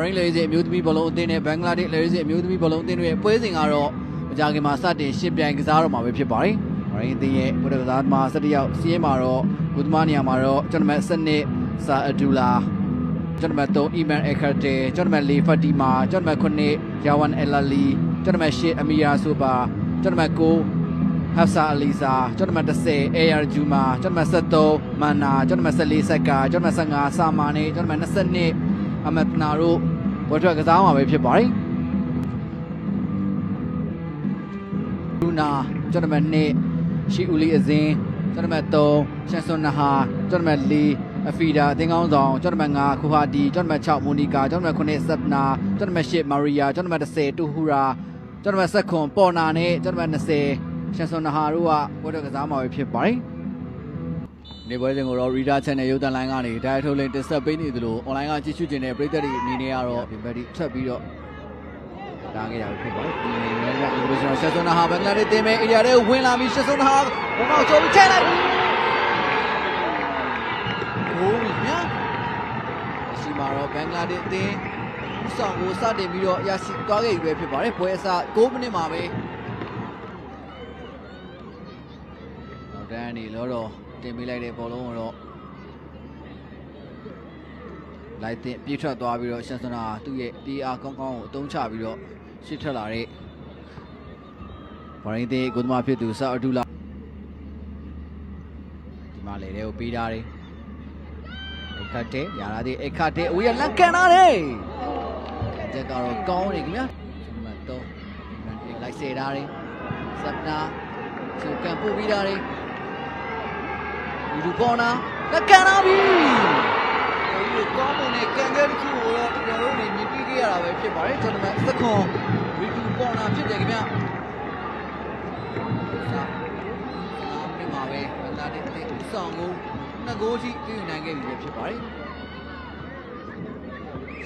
ရင်းလေစီအမျိုးသမီးဘောလုံးအသင်းနဲ့ဘင်္ဂလားဒေ့ရှ်လေစီအမျိုးသမီးဘောလုံးအသင်းတို့ရဲ့ပွဲစဉ်ကတော့မကြာခင်မှာစတင်ရှင်းပြိုင်ကစားတော့မှာပဲဖြစ်ပါတယ်။ဘာရင်းအသင်းရဲ့ပွဲကစားသမား17ယောက်စီးရဲမှာတော့ဂုသမားနေရာမှာတော့ကျွန်တော်စနစ်ဆာအဒူလာကျွန်တော်3အီမန်အခါတေကျွန်တော်4ဖတ်တီမာကျွန်တော်9ယာဝန်အလာလီကျွန်တော်10အမီယာဆိုပါကျွန်တော်9ဟဖ်ဆာအလီဆာကျွန်တော်10အေယာဂျူမာကျွန်တော်13မာနာကျွန်တော်14ဆက်ကကျွန်တော်15ဆာမာနေကျွန်တော်22အမတ်နာတို့ပွဲထွက်ကစားမှာပဲဖြစ်ပါတယ်လူနာကျွန်တော်2ရှီဦးလီအစင်းကျွန်တော်3ရှန်စွန်နဟာကျွန်တော်4အဖီဒါအသင်းကောင်းဆောင်ကျွန်တော်5ခူဟာဒီကျွန်တော်6မိုနီကာကျွန်တော်9ဆပ်နာကျွန်တော်8မာရီယာကျွန်တော်10တူဟူရာကျွန်တော်19ပေါ်နာနဲ့ကျွန်တော်20ရှန်စွန်နဟာတို့ကပွဲထွက်ကစားမှာပဲဖြစ်ပါတယ်နေပွဲစဉ်ကိုတော့ Reader Channel ရုပ်သံလိုင်းကနေတိုက်ထုတ်လင်းတင်ဆက်ပေးနေသလို online ကကြည့်ရှုနေတဲ့ပရိသတ်တွေအနေနဲ့ကတော့ဒီဘက်ဒီထပ်ပြီးတော့တားခဲ့ရဖြစ်ပါတယ်ဒီနေ့လည်း International ရှန်စွန်နဟာဘင်္ဂလားဒေ့ရှ်တင်မဲ့ဧရိယာတွေဝင်လာပြီးရှန်စွန်နဟာဘုံအောင်ကျော်ပြီးချဲလိုက်ပြီဟိုးမြာရှိမှာတော့ဘင်္ဂလားဒေ့ရှ်အသင်းဥဆောင်ကိုစတင်ပြီးတော့ရရှိသွားခဲ့ပြီပဲဖြစ်ပါတယ်ပွဲအစ9မိနစ်မှာပဲနောက်တန်းနေလို့တော့တင်ပေးလိုက်တဲ့ဘောလုံးကိုတော့လိုက်တင်ပြေးထွက်သွားပြီးတော့ရှန်စွန်နာသူ့ရဲ့ပြေးအားကောင်းကောင်းကိုအသုံးချပြီးတော့ရှစ်ထွက်လာတဲ့ဘာရင်းသေးကိုသမားဖြစ်သူဆာအဒူလာဒီမှာလေတဲ့ကိုပေးထားတယ်အခတ်တဲ့ရလာတဲ့အခတ်တဲ့အဝေးကလက်ကန်လာတယ်ကျက်ကတော့ကောင်းနေခင်ဗျာဒီမှာတော့လိုက်စေထားတယ်စပ်နာသူကန်ပို့ပြီးထားတယ်လူပေါ်နာလက်ကန်လာပြီဒီကောင်းမွန်တဲ့ကန်တဲ့တစ်ခုကိုတော့ကျွန်တော်တို့မြင်တွေ့ခဲ့ရတာပဲဖြစ်ပါတယ်ကျွန်တော်စခွန်ရီတူပေါ်နာဖြစ်တယ်ခင်ဗျာဒီမှာပဲဘင်္ဂလားဒေ့ရှ်ဆောင်ကို2ဂိုးထိပြုနိုင်ခဲ့ပြီဖြစ်ပါတယ်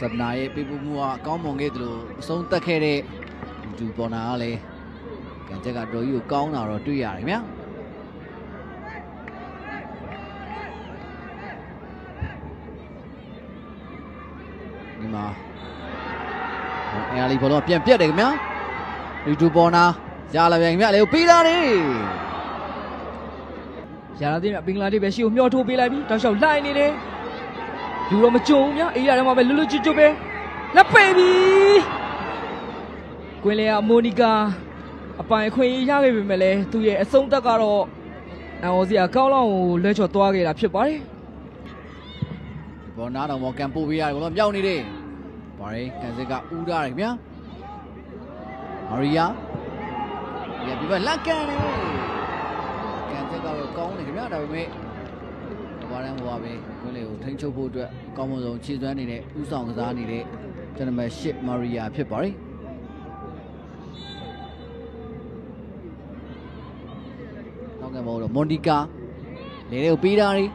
စပ်နာရဲ့ပြပမှုကကောင်းမွန်ခဲ့သလိုအဆုံးသတ်ခဲ့တဲ့ရီတူပေါ်နာကလည်းကန်ချက်ကတော်ကြီးကိုကောင်းတာတော့တွေ့ရတယ်ခင်ဗျာဒီမှာအဲလီဘောလုံးပြန်ပြတ်တယ်ခင်ဗျာရီတူပေါ်နာရလာပြန်ခင်ဗျာလေပေးလာတယ်ရလာတဲ့ဘင်္ဂလားဒေ့ရှ်ပဲရှေ့ကိုမျောထိုးပေးလိုက်ပြီတောက်လျှောက်လိုက်နေတယ်ယူတော့မကြုံဘူးဗျာအေးရထဲမှာပဲလွတ်လွတ်ကျွတ်ကျွတ်ပဲလက်ပေပြီကွင်းလေအမိုနီကာအပိုင်အခွင့်ရခဲ့ပြီမဲ့လဲသူ့ရဲ့အဆုံးသက်ကတော့အော်စီယာကောင်းလောင်းကိုလွှဲချော်သွားခဲ့တာဖြစ်ပါတယ်ဘောနာတော်မော်ကန်ပို့ပေးရတယ်ဘောလုံးမြောက်နေတယ်ဘာလဲကန်စစ်ကဦးထားတယ်ခင်ဗျာမာရီယာဒီဘက်လက်ကန်တယ်ကန်စစ်ကတော့ကောင်းတယ်ခင်ဗျာဒါပေမဲ့ဘာလဲဟိုပါပဲခွင်းလေးကိုထိန်းချုပ်ဖို့အတွက်အကောင်းဆုံးခြေစွမ်းနေတဲ့ဥဆောင်ကစားနေတဲ့ကျွန်တော်8မာရီယာဖြစ်ပါတယ်နောက်ကဘောတော့မွန်ဒီကာလေတွေကိုပေးထားတယ်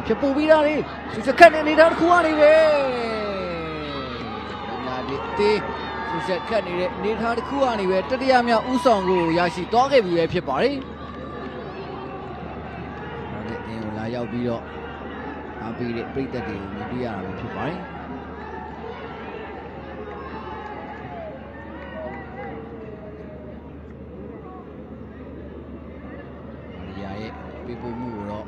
ဖြစ်ပို့ပြီးတာလေသူစခတ်နေနေတာတစ်ခုကနေပဲလာဒီတေးသူစခတ်နေတဲ့နေထားတစ်ခုကနေပဲတတိယမြောက်ဥဆောင်ကိုရရှိသွားခဲ့ပြီပဲဖြစ်ပါတယ်ဒါနဲ့အင်းကိုလာရောက်ပြီးတော့အားပေးတဲ့ပြိတ္တတွေကိုမြင်တွေ့ရတာပဲဖြစ်ပါတယ်မာရီယာရဲ့ပေးပို့မှုကိုတော့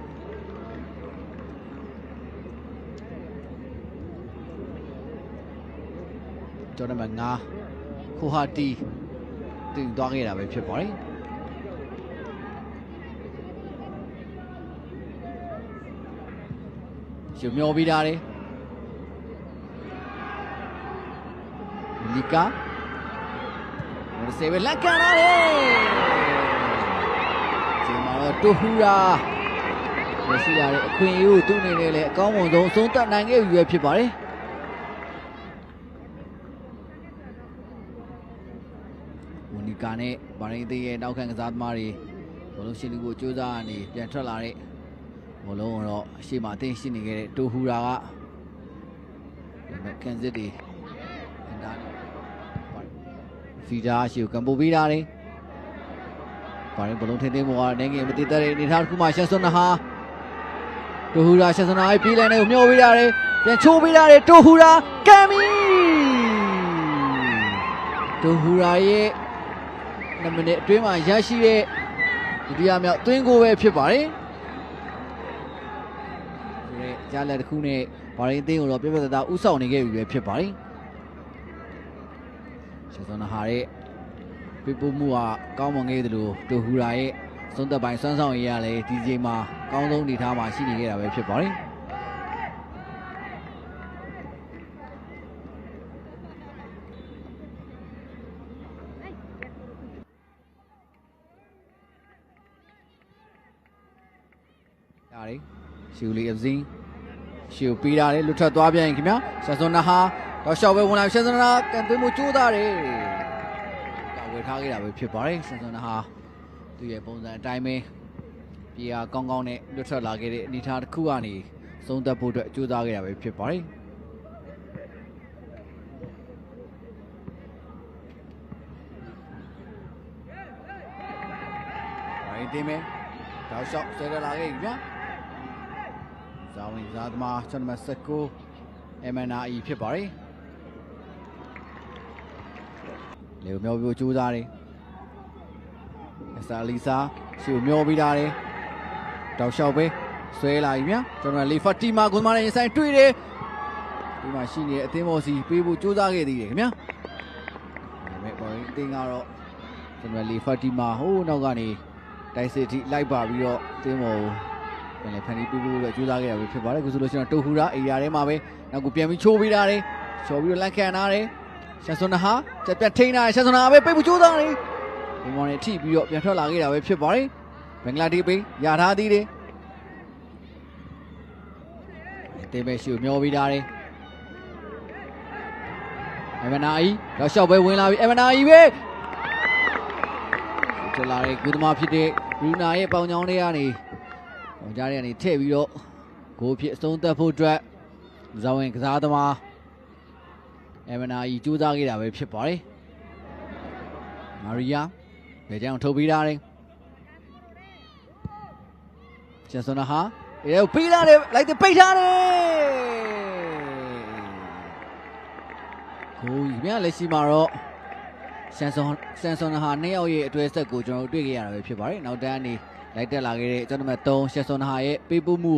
ကျွန်တော်9ခူဟာတီတင်သွားခဲ့တာပဲဖြစ်ပါတယ်ရှုံမျောပြီးသားတယ်လီကာဆေးဝလက်ကန်လာတယ်ဒီမှာတော့တူဟူရာမရှိရတဲ့အခွင့်အရေးကိုသူ့အနေနဲ့လည်းအကောင်းဆုံးအဆုံးသတ်နိုင်ခဲ့ပြီပဲဖြစ်ပါတယ်ကာနဲ့ဘာရင်းသေးရဲ့နောက်ခံကစားသမားတွေဘောလုံးရှင်လူကိုကြိုးစားနေပြန်ထွက်လာတဲ့ဘောလုံးကတော့အရှိမအသိရှိနေခဲ့တဲ့တိုဟူရာကကန်စစ်တွေအန်ဒါဖီဒါရှိကိုကံပို့ပေးတာတယ်ဘာရင်းဘောလုံးထိန်းသိမ်းဖို့ကနိုင်ငယ်မတည်တဲ့အနေထားတစ်ခုမှရှန်စွန်နာဟာတိုဟူရာရှန်စွန်နာရဲ့ပြေးလန်းတွေကိုမျောပေးတာတယ် ပြန်ချိုးပေးတာတဲ့တိုဟူရာကမ်မီတိုဟူရာရဲ့2မိနစ်အတွင်းမှာရရှိတဲ့ဒုတိယမြောက်သွင်းကိုပဲဖြစ်ပါတယ်ဒီကြားလက်တစ်ခုနဲ့ဘာရင်းသိန်းကိုတော့ပြပြသားသားဥဆောင်နေခဲ့ပြီပဲဖြစ်ပါတယ်ရှေ့ဆုံးဟာရဲ့ပြပမှုကကောင်းမွန်ခဲ့တယ်လို့တိုဟူရာရဲ့သုံးသက်ပိုင်းစွမ်းဆောင်ရည်ရလဲဒီချိန်မှာကောင်းဆုံးအနေထားမှာရှိနေခဲ့တာပဲဖြစ်ပါတယ်ရတယ်ရှူလီအဇင်းရှူပေးတာလေလွတ်ထွက်သွားပြန်ခင်ဗျာဆက်စွန်နာဟာတော့ရှော့ပဲဝင်လာဆက်စွန်နာကန်သွင်းမှုကြိုးသားတယ်ကာဝယ်ထားခဲ့တာပဲဖြစ်ပါတယ်ဆက်စွန်နာဟာသူ့ရဲ့ပုံစံအတိုင်းပဲပြေအားကောင်းကောင်းနဲ့လွတ်ထွက်လာခဲ့တဲ့အနေအထားတစ်ခုကနေသုံးသက်ဖို့အတွက်ကြိုးစားခဲ့တာပဲဖြစ်ပါတယ်ရိုင်းတင်မယ်တော့ရှော့ဆဲရလာခဲ့ခင်ဗျာဇာဝင်ဇာသမားကျွန်တော်19 MNRE ဖြစ်ပါတယ်လေမျိုးပြိုကြိုးစားတယ်အစာလီစာရှူမျိုးပြီးတာတယ်တောက်လျှောက်ပဲဆွဲလာပြီဗျာကျွန်တော်လီဖတ်တီမာကွန်မာနဲ့ရင်ဆိုင်တွေ့တယ်ဒီမှာရှိနေတဲ့အသင်းဘော်စီပေးဖို့ကြိုးစားခဲ့သေးတယ်ခင်ဗျာဒါပေမဲ့ဘော်ရင်အသင်းကတော့ကျွန်တော်လီဖတ်တီမာဟိုးနောက်ကနေတိုက်စစ်ထိလိုက်ပါပြီးတော့အသင်းဘော်ပြန်လေဖန်တီးပေးဖို့အတွက်ကြိုးစားခဲ့ရပြီဖြစ်ပါတယ်အခုဆိုလို့ရှိရင်တိုဟူရာအေရီယာထဲမှာပဲနောက်ကပြန်ပြီးချိုးပေးတာတယ်ချော်ပြီးတော့လက်ခံထားတယ်ရှန်စွန်နာဟာချက်ပြတ်ထိန်းထားတယ်ရှန်စွန်နာပဲပိတ်ဖို့ကြိုးစားတယ်ဒီမော်နဲ့ထိပြီးတော့ပြန်ထွက်လာခဲ့တာပဲဖြစ်ပါတယ်ဘင်္ဂလားဒေ့ရှ်ပေးရထားသေးတယ်တေဘဲရှူမျောပြီးသားတယ်အမနာအီတော့ရှော့ပဲဝင်လာပြီအမနာအီပဲထွက်လာတဲ့ကုသမာဖြစ်တဲ့ဘရူနာရဲ့ပေါင်ချောင်းတွေကနေဟိုကြားထဲကနေထည့်ပြီးတော့ဂိုးဖြစ်အဆုံးသတ်ဖို့အတွက်ဇောင်းဝင်ကစားသမားအမနာအီကြိုးစားခဲ့တာပဲဖြစ်ပါတယ်မာရီယာဘယ်ကြောင်ထုတ်ပြီးသားတယ်ချန်စွန်နာဟာအေးပေးလာတယ်လိုက်တဲ့ပိတ်ထားတယ်ကိုကြီးမြန်လက်ရှိမှာတော့ဆန်စွန်နာဟာ2ယောက်ရဲ့အတွဲဆက်ကိုကျွန်တော်တို့တွေ့ခဲ့ရတာပဲဖြစ်ပါတယ်နောက်တန်းကနေလိုက်တက်လာခဲ့တဲ့ကျွန်တော်တို့3ဆန်စွန်နာဟာရဲ့ပေးပို့မှု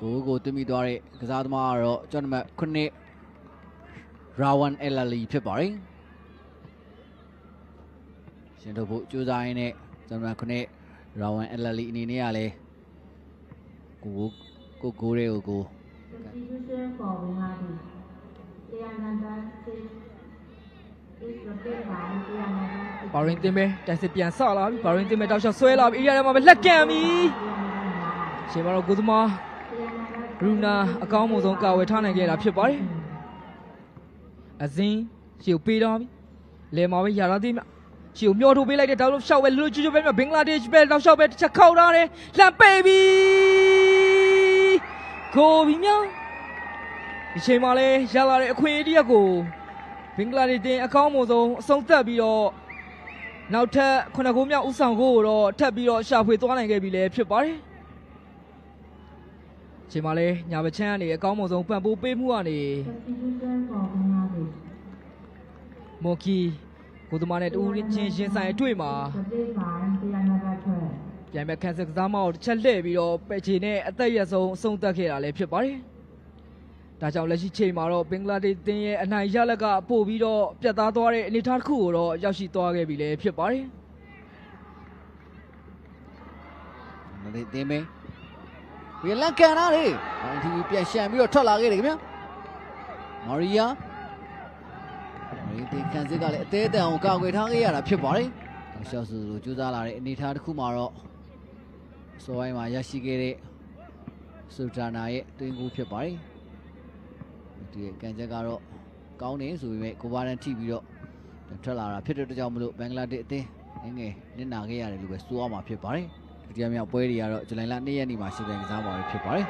ကိုတွင်းမိသွားတဲ့ကစားသမားကတော့ကျွန်တော်တို့9ရာဝန်အယ်လာလီဖြစ်ပါတယ်ရှင်တို့ဖို့ကြိုးစားရင်းနဲ့ကျွန်တော်ခုနှစ်ရာဝန်အယ်လာလီအနေနဲ့ကလည်းကိုတွေကို Substitution for Bangladesh. Priyananda Singh is replaced by Priyananda. ဘာရင်တင်ပဲတိုက်စစ်ပြန်ဆလာပြီဘာရင်တင်ပဲတောက်လျှောက်ဆွဲလာပြီအေးရတယ်မှာပဲလက်ကန်ပြီရှင်မတော်ကိုသမားဘရူနာအကောင်းဆုံးကာဝယ်ထားနိုင်ခဲ့တာဖြစ်ပါတယ်အဇင်းရှေ့ပေးတော့ပြီလဲမှာပဲရတာသေးမြရှေ့မျောထုတ်ပေးလိုက်တဲ့တောက်လျှောက်ပဲလူချူချူပဲဘင်္ဂလားဒေ့ရှ်ပဲတောက်လျှောက်ပဲတစ်ချက်ခောက်ထားတယ်လှမ်းပေးပြီကိုပြီမြောင်းဒီချိန်မှာလဲရလာတဲ့အခွင့်အရေးတစ်ကိုဘင်္ဂလားဒေ့ရှ်အကောင်းဆုံးအဆုံးသတ်ပြီးတော့နောက်ထပ်9ဂိုးမြောက်ဥဆောင်ကိုတော့ထပ်ပြီးတော့ရှာဖွေသွားနိုင်ခဲ့ပြီလဲဖြစ်ပါတယ်ချိန်မှာလဲညာဘချမ်းကနေအကောင်းဆုံးပံ့ပိုးပေးမှုကနေ Substitution for Bangladesh. မော်ကီကိုသမားနဲ့တူချင်းရှင်ဆိုင်အတွေ့မှာ Replaced by Priyananda Singh. ပြန်မဲ့ခန်းစစ်ကစားမအောင်တစ်ချက်လှည့်ပြီးတော့ပဲချေနဲ့အသက်ရဆုံးအဆုံးသတ်ခဲ့တာလည်းဖြစ်ပါတယ်ဒါကြောင့်လက်ရှိချိန်မှာတော့ဘင်္ဂလားဒေ့ရှ်တင်းရဲ့အနိုင်ရလက်ကပို့ပြီးတော့ပြတ်သားသွားတဲ့အနေအထားတစ်ခုကိုတော့ရောက်ရှိသွားခဲ့ပြီလည်းဖြစ်ပါတယ်ဒီတင်မင်းဒီလက်ကန်လာလေဘာတီဗီပြန်ရှန်ပြီးတော့ထွက်လာခဲ့တယ်ခင်ဗျာမာရီယာဒီခန်းစစ်ကလည်းအသေးအတန်အောင်ကာကွယ်ထားခဲ့ရတာဖြစ်ပါတယ်ရှော့ဆူလိုကြိုးစားလာတဲ့အနေအထားတစ်ခုမှာတော့စောပိုင်းမှာရရှိခဲ့တဲ့စူတာနာရဲ့တွင်းကူဖြစ်ပါတယ်ဒီကန်ချက်ကတော့ကောင်းနေဆိုပေမဲ့ကိုဘာရန်ထိပြီးတော့ထွက်လာတာဖြစ်တဲ့အတွက်ကြောင့်မလို့ဘင်္ဂလားဒေ့ရှ်အသင်းငယ်နစ်နာခဲ့ရတယ်လို့ပဲဆိုရမှာဖြစ်ပါတယ်ဒုတိယမြောက်ပွဲတွေကတော့ဇူလိုင်လ2ရက်နေ့မှာရှိတဲ့ကစားမှာဖြစ်ပါတယ်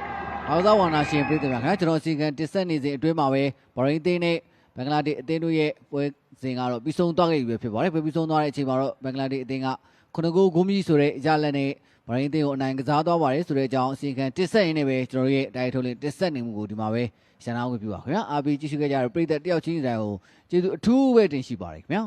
အားကစားဝါနာရှင်ပြည်သူများခင်ဗျာကျွန်တော်အစီအကံတင်ဆက်နေစဉ်အတွင်းမှာပဲဘော်ရင်အသင်းနဲ့ဘင်္ဂလားဒေ့ရှ်အသင်းတို့ရဲ့ပွဲစဉ်ကတော့ပြီးဆုံးသွားခဲ့ပြီပဲဖြစ်ပါတယ်ပြီးဆုံးသွားတဲ့အချိန်မှာတော့ဘင်္ဂလားဒေ့ရှ်အသင်းက9ဂိုးမြီးဆိုတဲ့အကြလက်နဲ့ ဘာရင်းတင်ကိုအနိုင်ကစားသွားပါတယ်ဆိုတဲ့အကြောင်းအစီအခံတစ်ဆက်ရင်းနဲ့ပဲကျွန်တော်တို့ရဲ့တိုက်ထုတ်လင်းတစ်ဆက်နေမှုကိုဒီမှာပဲရှင်းအောင်ပြပါခင်ဗျာအားပေးကြည့်ရှုခဲ့ကြတဲ့ပရိသတ်တယောက်ချင်းတိုင်းကိုကျေးဇူးအထူးပဲတင်ရှိပါတယ်ခင်ဗျာ